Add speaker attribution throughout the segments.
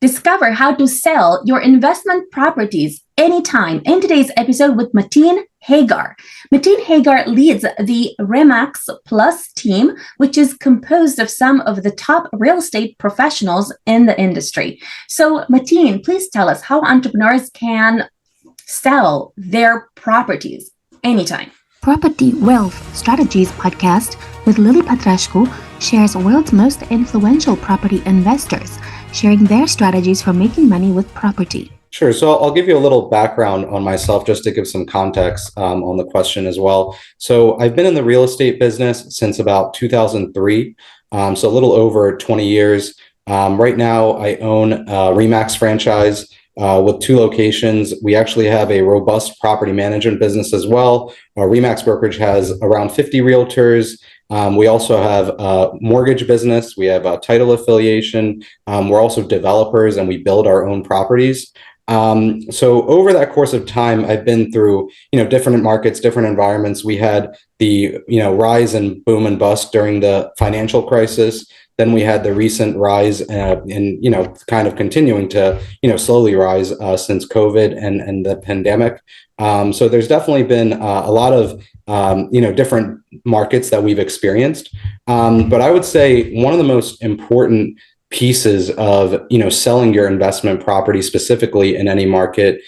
Speaker 1: Discover how to sell your investment properties anytime in today's episode with Matin Haghkar. Matin Haghkar leads the Remax Plus team, which is composed of some of the top real estate professionals in the industry. So, Matin, please tell us how entrepreneurs can sell their properties anytime.
Speaker 2: Property Wealth Strategies podcast with Lily Patrascu shares world's most influential property investors, sharing their strategies for making money with property.
Speaker 3: Sure. So I'll give you a little background on myself just to give some context on the question as well. So I've been in the real estate business since about 2003, so a little over 20 years. Right now, I own a Remax franchise with 2 locations. We actually have a robust property management business as well. Our Remax brokerage has around 50 realtors. We also have a mortgage business. We have a title affiliation. We're also developers and we build our own properties. So over that course of time, I've been through, different markets, different environments. We had the, rise and boom and bust during the financial crisis. Then we had the recent rise and, kind of continuing to, slowly rise since COVID and the pandemic. So there's definitely been a lot of, different markets that we've experienced. But I would say one of the most important pieces of, selling your investment property specifically in any market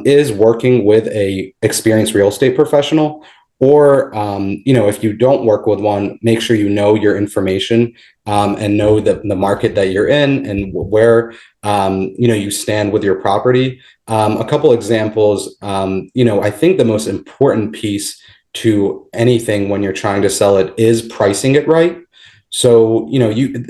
Speaker 3: is working with a experienced real estate professional. Or, if you don't work with one, make sure you know your information and know the market that you're in and where, you stand with your property. A couple examples, I think the most important piece to anything when you're trying to sell it is pricing it right. So,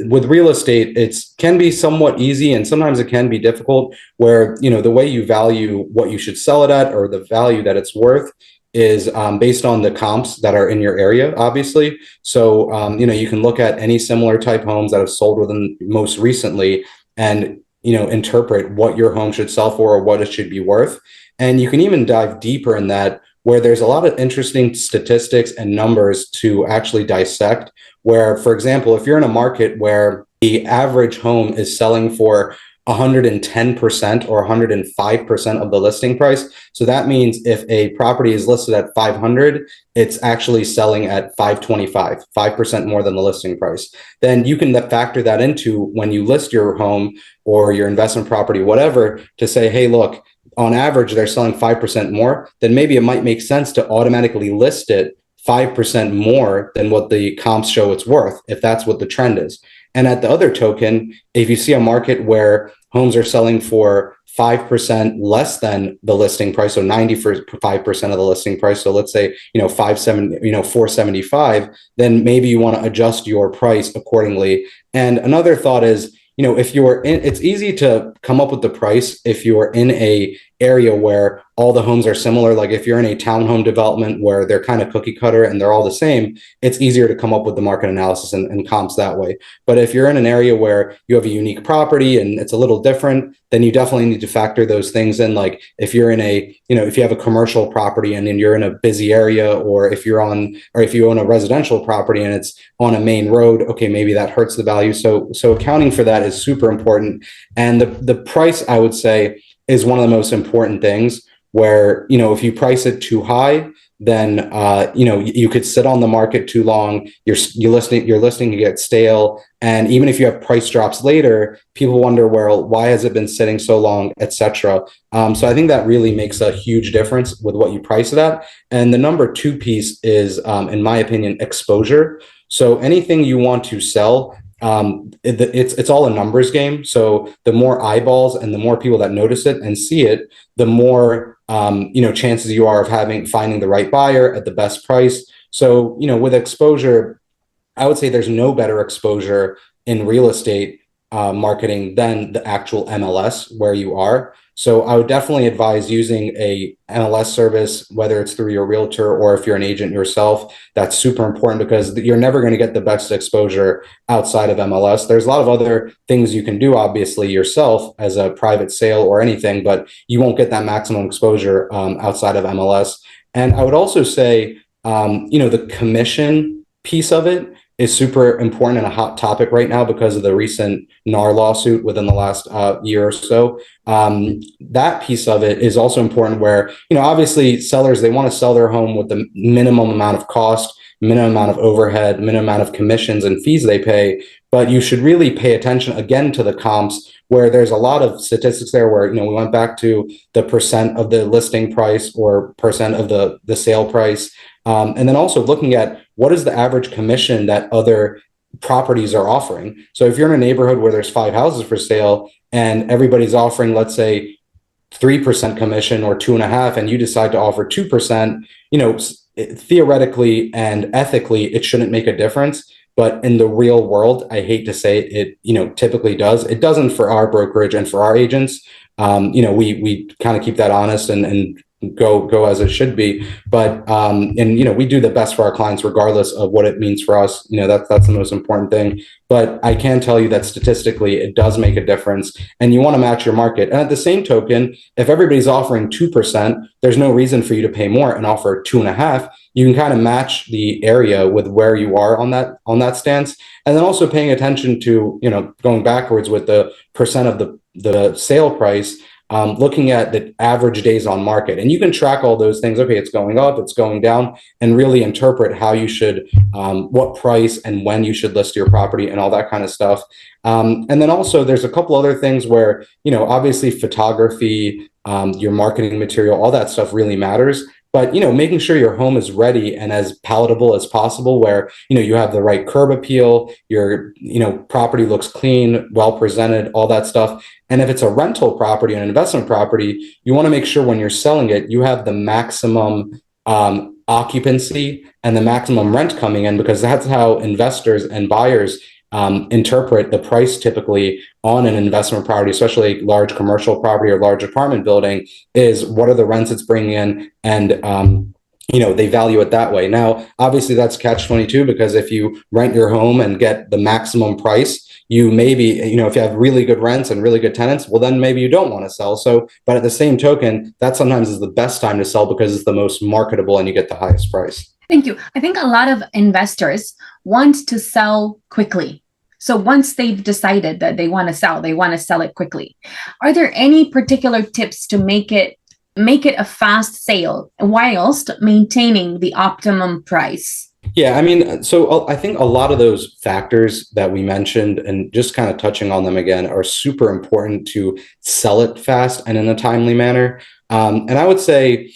Speaker 3: with real estate, it can be somewhat easy and sometimes it can be difficult where, the way you value what you should sell it at or the value that it's worth is based on the comps that are in your area, obviously. So, you can look at any similar type homes that have sold within most recently and, interpret what your home should sell for or what it should be worth. And you can even dive deeper in that where there's a lot of interesting statistics and numbers to actually dissect, where, for example, if you're in a market where the average home is selling for 110% or 105% of the listing price. So that means if a property is listed at 500, it's actually selling at 525, 5% more than the listing price. Then you can factor that into when you list your home or your investment property, whatever, to say, hey, look, on average, they're selling 5% more, then maybe it might make sense to automatically list it 5% more than what the comps show it's worth, if that's what the trend is. And at the other token, if you see a market where homes are selling for 5% less than the listing price, so 95% of the listing price, so let's say, 475, then maybe you want to adjust your price accordingly. And another thought is, if you're in, it's easy to come up with the price if you're in a area where all the homes are similar. Like if you're in a townhome development where they're kind of cookie cutter and they're all the same, it's easier to come up with the market analysis and comps that way. But if you're in an area where you have a unique property and it's a little different, then you definitely need to factor those things in. Like if you're in a, if you have a commercial property and then you're in a busy area, or if you own a residential property and it's on a main road, okay, maybe that hurts the value. So accounting for that is super important. And the price, I would say, is one of the most important things where, if you price it too high, then, you could sit on the market too long. Your listing can get stale. And even if you have price drops later, people wonder, well, why has it been sitting so long, et cetera. So I think that really makes a huge difference with what you price it at. And the number 2 piece is, in my opinion, exposure. So anything you want to sell, it's all a numbers game. So the more eyeballs and the more people that notice it and see it, the more chances you are of finding the right buyer at the best price. So with exposure, I would say there's no better exposure in real estate marketing than the actual MLS where you are. So I would definitely advise using a MLS service, whether it's through your realtor or if you're an agent yourself. That's super important because you're never going to get the best exposure outside of MLS. There's a lot of other things you can do, obviously, yourself as a private sale or anything, but you won't get that maximum exposure outside of MLS. And I would also say, the commission piece of it is super important and a hot topic right now because of the recent NAR lawsuit within the last year or so. That piece of it is also important where, obviously sellers, they want to sell their home with the minimum amount of cost, minimum amount of overhead, minimum amount of commissions and fees they pay. But you should really pay attention again to the comps where there's a lot of statistics there where, we went back to the percent of the listing price or percent of the sale price. And then also looking at what is the average commission that other properties are offering. So if you're in a neighborhood where there's 5 houses for sale and everybody's offering, let's say, 3% commission or 2.5%, and you decide to offer 2%, theoretically and ethically, it shouldn't make a difference. But in the real world, I hate to say it, typically does. It doesn't for our brokerage and for our agents. We kind of keep that honest and go as it should be. But we do the best for our clients regardless of what it means for us. That's the most important thing. But I can tell you that statistically it does make a difference, and you want to match your market. And at the same token, if everybody's offering 2%, there's no reason for you to pay more and offer 2.5%. You can kind of match the area with where you are on that stance. And then also paying attention to, going backwards with the percent of the sale price, looking at the average days on market. And you can track all those things. Okay, it's going up, it's going down, and really interpret how you should, what price and when you should list your property and all that kind of stuff. And then also there's a couple other things where, obviously photography, your marketing material, all that stuff really matters. But, making sure your home is ready and as palatable as possible where, you have the right curb appeal, your, property looks clean, well presented, all that stuff. And if it's a rental property, an investment property, you want to make sure when you're selling it, you have the maximum occupancy and the maximum rent coming in, because that's how investors and buyers interpret the price typically on an investment property, especially a large commercial property or large apartment building, is what are the rents it's bringing in, and they value it that way. Now, obviously that's catch-22, because if you rent your home and get the maximum price, you maybe, if you have really good rents and really good tenants, well, then maybe you don't want to sell. So, but at the same token, that sometimes is the best time to sell because it's the most marketable and you get the highest price.
Speaker 1: Thank you. I think a lot of investors want to sell quickly. So once they've decided that they want to sell it quickly. Are there any particular tips to make it a fast sale whilst maintaining the optimum price?
Speaker 3: Yeah, I mean, so I think a lot of those factors that we mentioned, and just kind of touching on them again, are super important to sell it fast and in a timely manner. And I would say,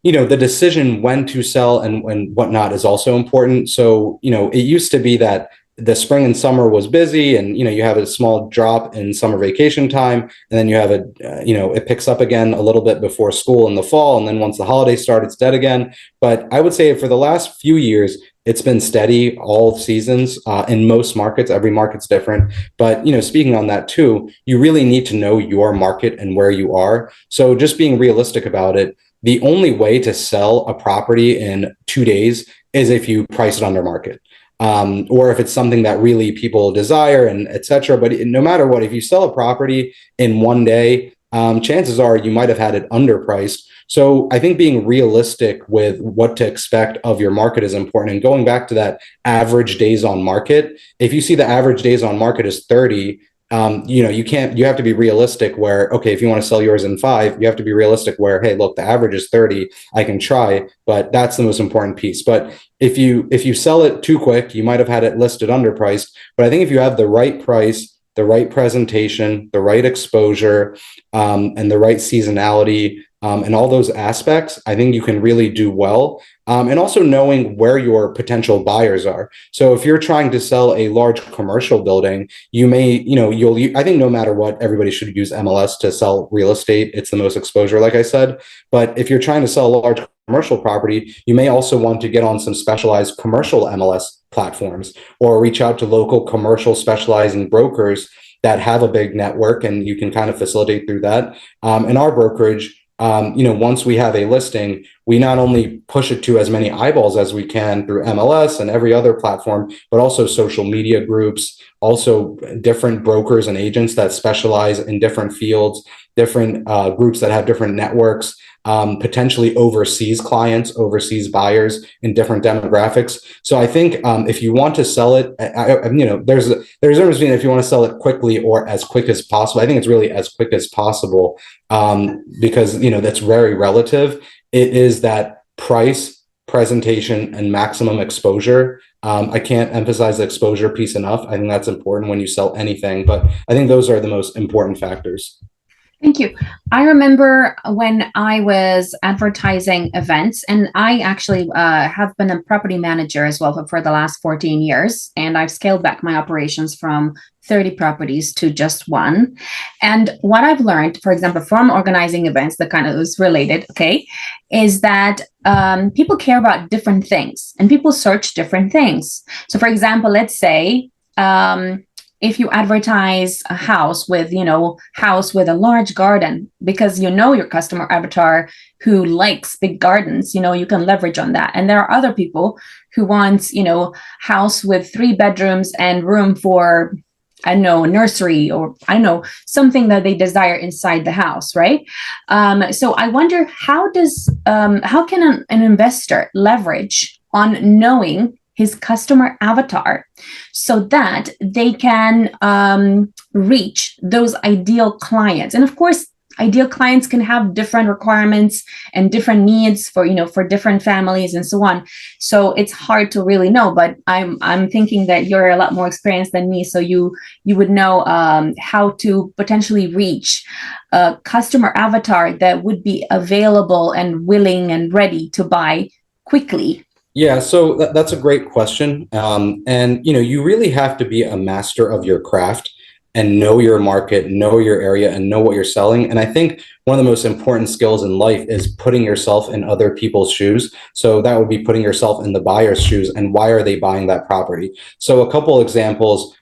Speaker 3: the decision when to sell and whatnot is also important. So, it used to be that the spring and summer was busy, and you have a small drop in summer vacation time, and then you have it picks up again a little bit before school in the fall, and then once the holidays start, it's dead again. But I would say for the last few years, it's been steady all seasons in most markets. Every market's different, but speaking on that too, you really need to know your market and where you are. So just being realistic about it, the only way to sell a property in 2 days is if you price it under market. Or if it's something that really people desire and et cetera. But no matter what, if you sell a property in 1 day, chances are you might have had it underpriced. So I think being realistic with what to expect of your market is important. And going back to that average days on market, if you see the average days on market is 30, you have to be realistic where, okay, if you want to sell yours in 5, you have to be realistic where, hey, look, the average is 30, I can try, but that's the most important piece. But if you sell it too quick, you might have had it listed underpriced. But I think if you have the right price, the right presentation, the right exposure, and the right seasonality, and all those aspects, I think you can really do well. And also knowing where your potential buyers are. So if you're trying to sell a large commercial building, I think no matter what, everybody should use MLS to sell real estate. It's the most exposure, like I said. But if you're trying to sell a large commercial property, you may also want to get on some specialized commercial MLS platforms, or reach out to local commercial specializing brokers that have a big network, and you can kind of facilitate through that. In our brokerage, once we have a listing, we not only push it to as many eyeballs as we can through MLS and every other platform, but also social media groups, also different brokers and agents that specialize in different fields, different groups that have different networks. potentially overseas clients, overseas buyers in different demographics. So I think if you want to sell it, there's a difference between if you want to sell it quickly or as quick as possible. I think it's really as quick as possible because that's very relative. It is that price, presentation, and maximum exposure. I can't emphasize the exposure piece enough. I think that's important when you sell anything, but I think those are the most important factors.
Speaker 1: Thank you. I remember when I was advertising events, and I actually have been a property manager as well for the last 14 years, and I've scaled back my operations from 30 properties to just one. And what I've learned, for example, from organizing events that kind of is related, okay, is that people care about different things and people search different things. So for example, let's say, if you advertise a house with a large garden, because your customer avatar who likes big gardens, you can leverage on that. And there are other people who want, house with 3 bedrooms and room for, a nursery, or something that they desire inside the house, right? So I wonder how can an investor leverage on knowing his customer avatar so that they can reach those ideal clients. And of course, ideal clients can have different requirements and different needs for different families and so on. So it's hard to really know, but I'm thinking that you're a lot more experienced than me. So you would know how to potentially reach a customer avatar that would be available and willing and ready to buy quickly.
Speaker 3: Yeah, so that's a great question. And you really have to be a master of your craft and know your market, know your area, and know what you're selling. And I think one of the most important skills in life is putting yourself in other people's shoes. So that would be putting yourself in the buyer's shoes and why are they buying that property? So a couple examples,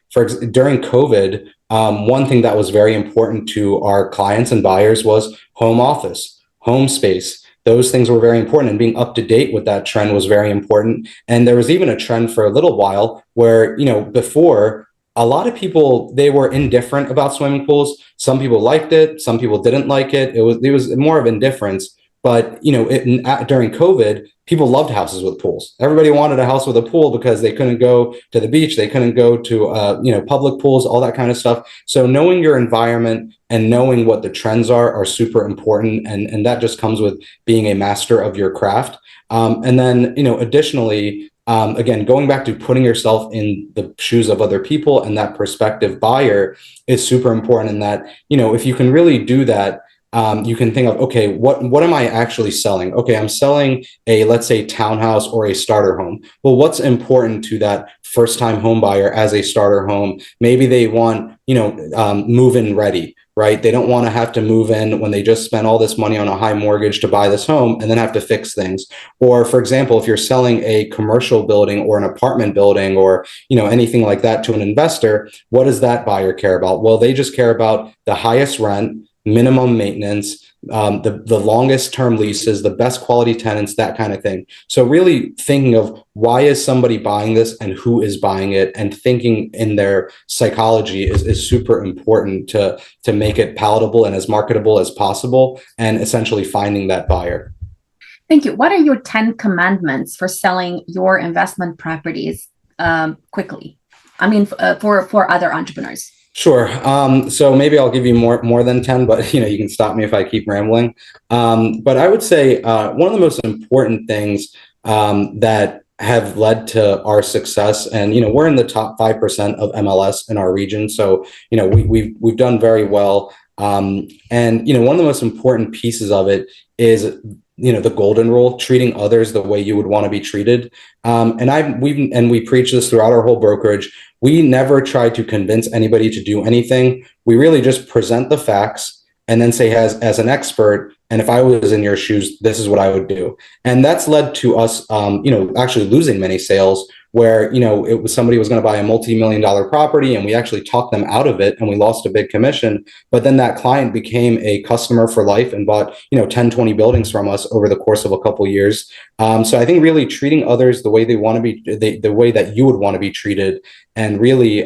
Speaker 3: during COVID, one thing that was very important to our clients and buyers was home office, home space. Those things were very important, and being up to date with that trend was very important. And there was even a trend for a little while where, before, a lot of people, they were indifferent about swimming pools. Some people liked it, some people didn't like it. It was more of indifference. But during COVID, people loved houses with pools. Everybody wanted a house with a pool because they couldn't go to the beach, they couldn't go to public pools, all that kind of stuff. So knowing your environment and knowing what the trends are super important, and that just comes with being a master of your craft. And then additionally, again, going back to putting yourself in the shoes of other people and that prospective buyer is super important. In that, if you can really do that, you can think of, okay, what am I actually selling? Okay, I'm selling a, let's say, townhouse or a starter home. Well, what's important to that first-time home buyer as a starter home? Maybe they want, move-in ready, right? They don't want to have to move in when they just spent all this money on a high mortgage to buy this home and then have to fix things. Or, for example, if you're selling a commercial building or an apartment building or, anything like that to an investor, what does that buyer care about? Well, they just care about the highest rent, minimum maintenance, the longest term leases, the best quality tenants, that kind of thing. So really thinking of why is somebody buying this and who is buying it, and thinking in their psychology is super important to make it palatable and as marketable as possible, and essentially finding that buyer.
Speaker 1: Thank you. What are your 10 commandments for selling your investment properties quickly? I mean, for other entrepreneurs.
Speaker 3: Sure. So maybe I'll give you more than 10, but you can stop me if I keep rambling. But I would say one of the most important things that have led to our success, and we're in the top 5% of MLS in our region, so we've done very well. And one of the most important pieces of it is the golden rule, treating others the way you would want to be treated. And we preach this throughout our whole brokerage. We never try to convince anybody to do anything. We really just present the facts and then say, as an expert, and if I was in your shoes, this is what I would do. And that's led to us, actually losing many sales where, it was somebody was going to buy a multi-million-dollar property and we actually talked them out of it and we lost a big commission. But then that client became a customer for life and bought, 10, 20 buildings from us over the course of a couple years. So I think really treating others the way they want to be, the way that you would want to be treated, and really,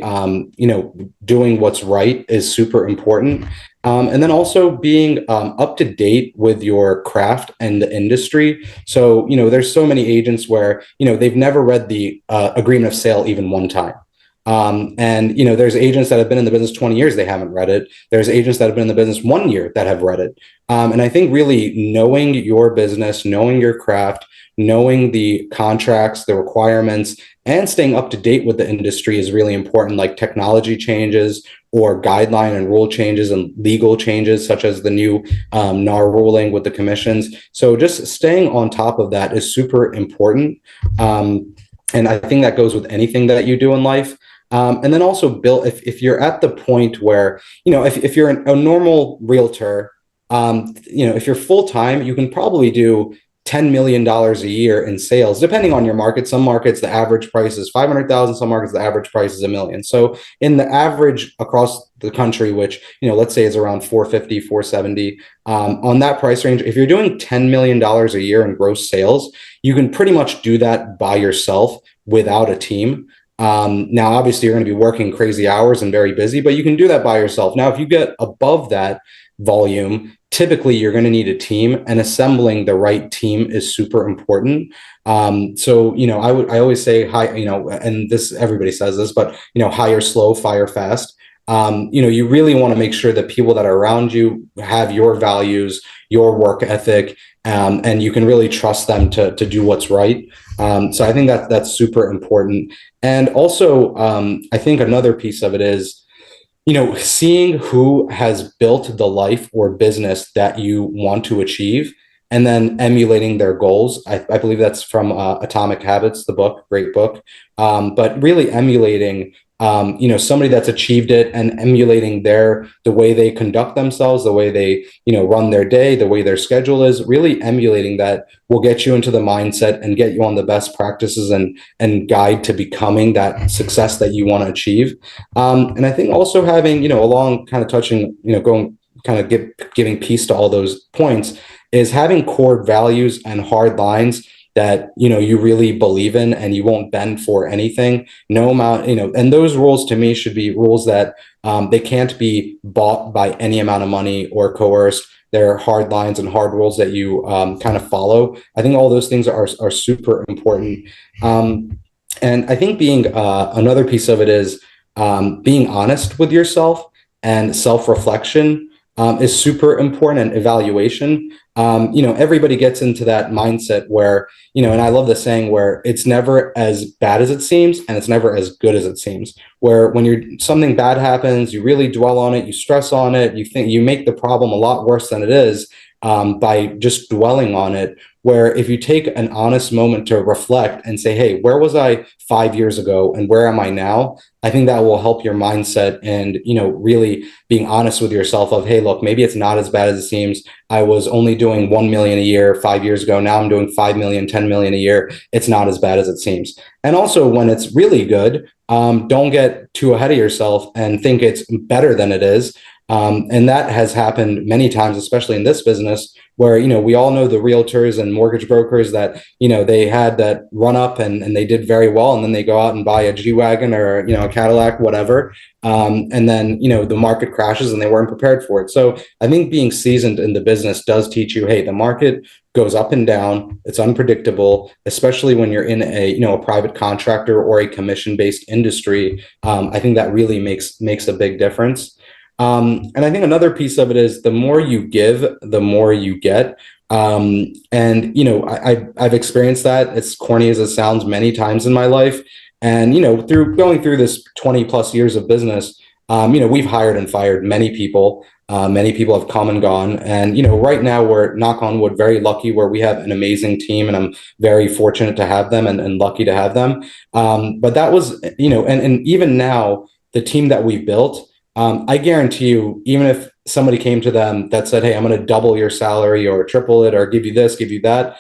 Speaker 3: doing what's right is super important. And then also being up to date with your craft and the industry. So, there's so many agents where, they've never read the agreement of sale even one time. And, there's agents that have been in the business 20 years, they haven't read it. There's agents that have been in the business 1 year that have read it. And I think really knowing your business, knowing your craft, knowing the contracts, the requirements, and staying up to date with the industry is really important, like technology changes or guideline and rule changes and legal changes, such as the new NAR ruling with the commissions. So just staying on top of that is super important. And I think that goes with anything that you do in life. And then also build, if you're at the point where, if you're a normal realtor, if you're full time, you can probably do $10 million a year in sales, depending on your market. Some markets, the average price is 500,000. Some markets, the average price is $1 million. So in the average across the country, which, let's say is around 450, 470, on that price range, if you're doing $10 million a year in gross sales, you can pretty much do that by yourself without a team. Now, obviously, you're going to be working crazy hours and very busy, but you can do that by yourself. Now, if you get above that volume, typically you're going to need a team, and assembling the right team is super important. So, I always say and this, everybody says this, but, hire slow, fire fast. You really want to make sure that people that are around you have your values, your work ethic, and you can really trust them to do what's right. So I think that's super important. And also, I think another piece of it is, seeing who has built the life or business that you want to achieve, and then emulating their goals. I believe that's from Atomic Habits, the book, great book. But really emulating, somebody that's achieved it, and emulating the way they conduct themselves, the way they, run their day, the way their schedule is. Really emulating that will get you into the mindset and get you on the best practices and guide to becoming that success that you want to achieve. And I think also having, along kind of touching, going kind of giving piece to all those points, is having core values and hard lines that, you really believe in and you won't bend for anything, no amount, and those rules to me should be rules that they can't be bought by any amount of money or coerced. They're hard lines and hard rules that you kind of follow. I think all those things are super important. And I think being another piece of it is being honest with yourself, and self-reflection is super important, and evaluation. Everybody gets into that mindset where, and I love the saying where it's never as bad as it seems and it's never as good as it seems, where when something bad happens, you really dwell on it, you stress on it, you think you make the problem a lot worse than it is by just dwelling on it. Where if you take an honest moment to reflect and say, hey, where was I 5 years ago and where am I now? I think that will help your mindset, and, really being honest with yourself of, hey, look, maybe it's not as bad as it seems. I was only doing 1 million a year 5 years ago. Now I'm doing 5 million, 10 million a year. It's not as bad as it seems. And also when it's really good, don't get too ahead of yourself and think it's better than it is. And that has happened many times, especially in this business, where, we all know the realtors and mortgage brokers that, they had that run up and they did very well. And then they go out and buy a G-Wagon or, a Cadillac, whatever. And then, the market crashes and they weren't prepared for it. So I think being seasoned in the business does teach you, hey, the market goes up and down. It's unpredictable, especially when you're in a private contractor or a commission-based industry. I think that really makes a big difference. And I think another piece of it is the more you give, the more you get. And, I've experienced that, as corny as it sounds, many times in my life. And, through going through this 20 plus years of business, we've hired and fired many people. Many people have come and gone. And, right now we're, knock on wood, very lucky where we have an amazing team, and I'm very fortunate to have them and lucky to have them. But that was, and even now, the team that we built, I guarantee you, even if somebody came to them that said, hey, I'm going to double your salary or triple it or give you this, give you that,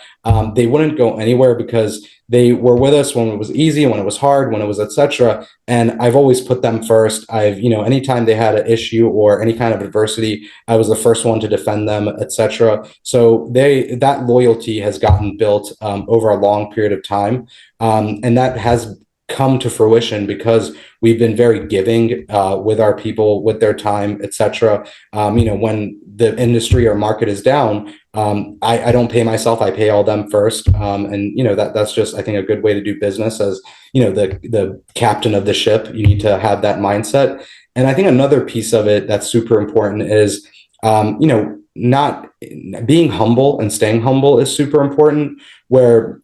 Speaker 3: they wouldn't go anywhere because they were with us when it was easy, when it was hard, when it was etc. And I've always put them first. Anytime they had an issue or any kind of adversity, I was the first one to defend them, etc. So that loyalty has gotten built over a long period of time, and that has come to fruition because we've been very giving with our people, with their time, etc. When the industry or market is down, I don't pay myself; I pay all them first, and that's just, I think, a good way to do business. As the captain of the ship, you need to have that mindset. And I think another piece of it that's super important is not being humble and staying humble is super important. Where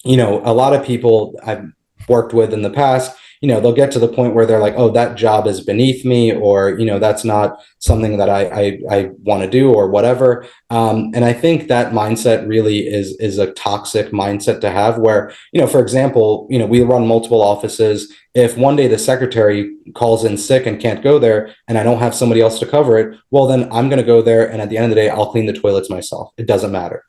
Speaker 3: a lot of people I've worked with in the past, they'll get to the point where they're like, oh, that job is beneath me, or that's not something that I want to do, or whatever. And I think that mindset really is a toxic mindset to have. Where for example, we run multiple offices. If one day the secretary calls in sick and can't go there, and I don't have somebody else to cover it, well, then I'm going to go there, and at the end of the day, I'll clean the toilets myself. It doesn't matter,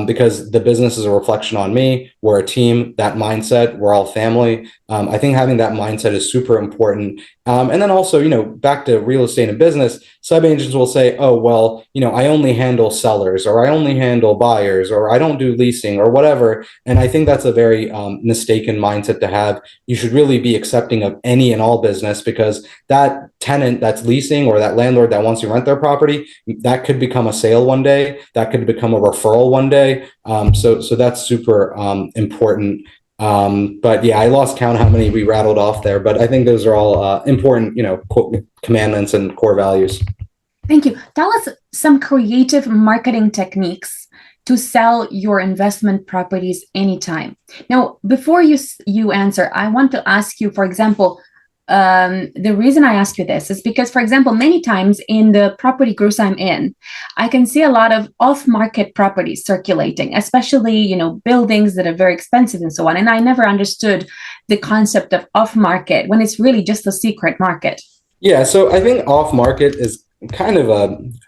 Speaker 3: because the business is a reflection on me. We're a team. That mindset, we're all family. I think having that mindset is super important. And then also, back to real estate and business, sub agents will say, oh, well, I only handle sellers, or I only handle buyers, or I don't do leasing, or whatever. And I think that's a very mistaken mindset to have. You should really be accepting of any and all business, because that tenant that's leasing, or that landlord that wants to rent their property, that could become a sale one day. That could become a referral one day. So that's super important. But yeah, I lost count how many we rattled off there, but I think those are all important, commandments and core values.
Speaker 1: Thank you. Tell us some creative marketing techniques to sell your investment properties anytime. Now, before you answer, I want to ask you, for example, the reason I ask you this is because, for example, many times in the property groups I'm in, I can see a lot of off-market properties circulating, especially, buildings that are very expensive and so on. And I never understood the concept of off-market when it's really just a secret market.
Speaker 3: Yeah, so I think off-market is kind of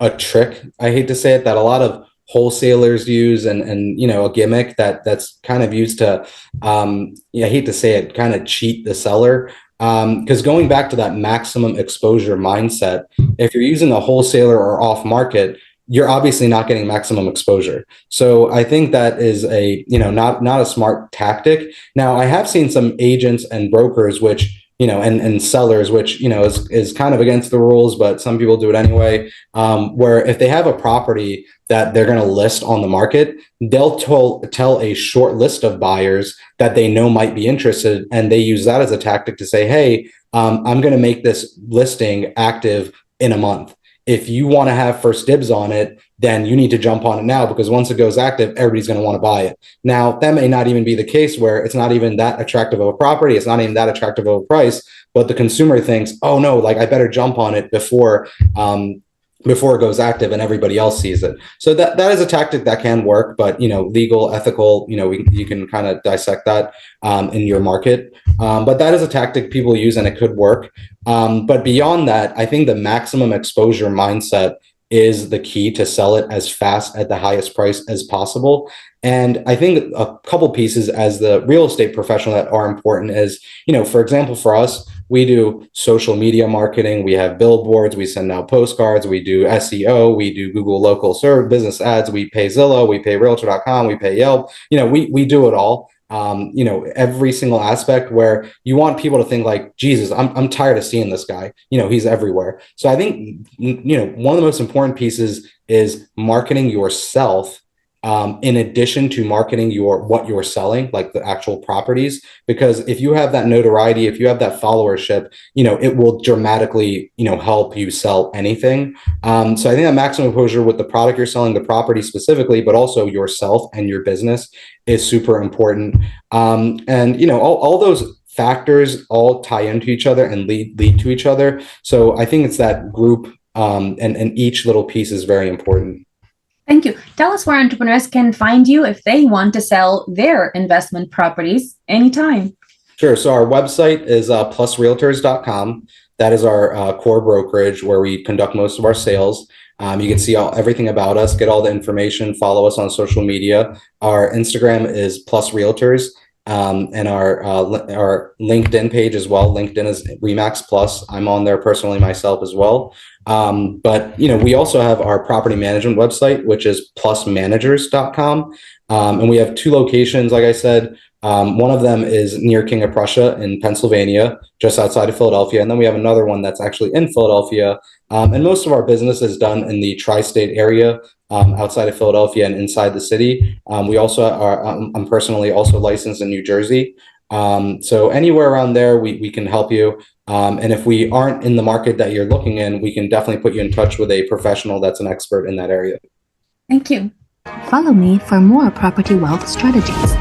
Speaker 3: a trick. I hate to say it, that a lot of wholesalers use, and a gimmick that's kind of used to, I hate to say it, kind of cheat the seller. Because going back to that maximum exposure mindset, if you're using a wholesaler or off market, you're obviously not getting maximum exposure. So I think that is not a smart tactic. Now, I have seen some agents and brokers, which and sellers, which is kind of against the rules, but some people do it anyway. Where if they have a property that they're going to list on the market, they'll tell a short list of buyers that they know might be interested, and they use that as a tactic to say, hey, I'm going to make this listing active in a month. If you want to have first dibs on it, then you need to jump on it now, because once it goes active, everybody's going to want to buy it. Now, that may not even be the case, where it's not even that attractive of a property. It's not even that attractive of a price, but the consumer thinks, oh no, like I better jump on it before it goes active and everybody else sees it. So that is a tactic that can work, but legal, ethical, you can kind of dissect that in your market. But that is a tactic people use, and it could work. But beyond that, I think the maximum exposure mindset is the key to sell it as fast at the highest price as possible. And I think a couple pieces as the real estate professional that are important is, for example, for us, we do social media marketing. We have billboards. We send out postcards. We do SEO. We do Google local search business ads. We pay Zillow. We pay Realtor.com. We pay Yelp. We do it all. Every single aspect, where you want people to think like, Jesus, I'm tired of seeing this guy. He's everywhere. So I think, one of the most important pieces is marketing yourself, in addition to marketing what you're selling, like the actual properties. Because if you have that notoriety, if you have that followership, it will dramatically, help you sell anything. So I think that maximum exposure with the product you're selling, the property specifically, but also yourself and your business, is super important. And all those factors all tie into each other and lead to each other. So I think it's that group, and each little piece is very important.
Speaker 1: Thank you. Tell us where entrepreneurs can find you if they want to sell their investment properties anytime.
Speaker 3: Sure. So our website is plusrealtors.com. That is our core brokerage where we conduct most of our sales. You can see everything about us, get all the information, follow us on social media. Our Instagram is Plus Realtors, and our LinkedIn page as well. LinkedIn is Remax Plus. I'm on there personally myself as well. But we also have our property management website, which is plusmanagers.com. And we have 2 locations, like I said. One of them is near King of Prussia in Pennsylvania, just outside of Philadelphia. And then we have another one that's actually in Philadelphia. And most of our business is done in the tri-state area, outside of Philadelphia and inside the city. We also are, I'm personally also licensed in New Jersey. So anywhere around there, we can help you. And if we aren't in the market that you're looking in, we can definitely put you in touch with a professional that's an expert in that area.
Speaker 1: Thank you.
Speaker 2: Follow me for more property wealth strategies.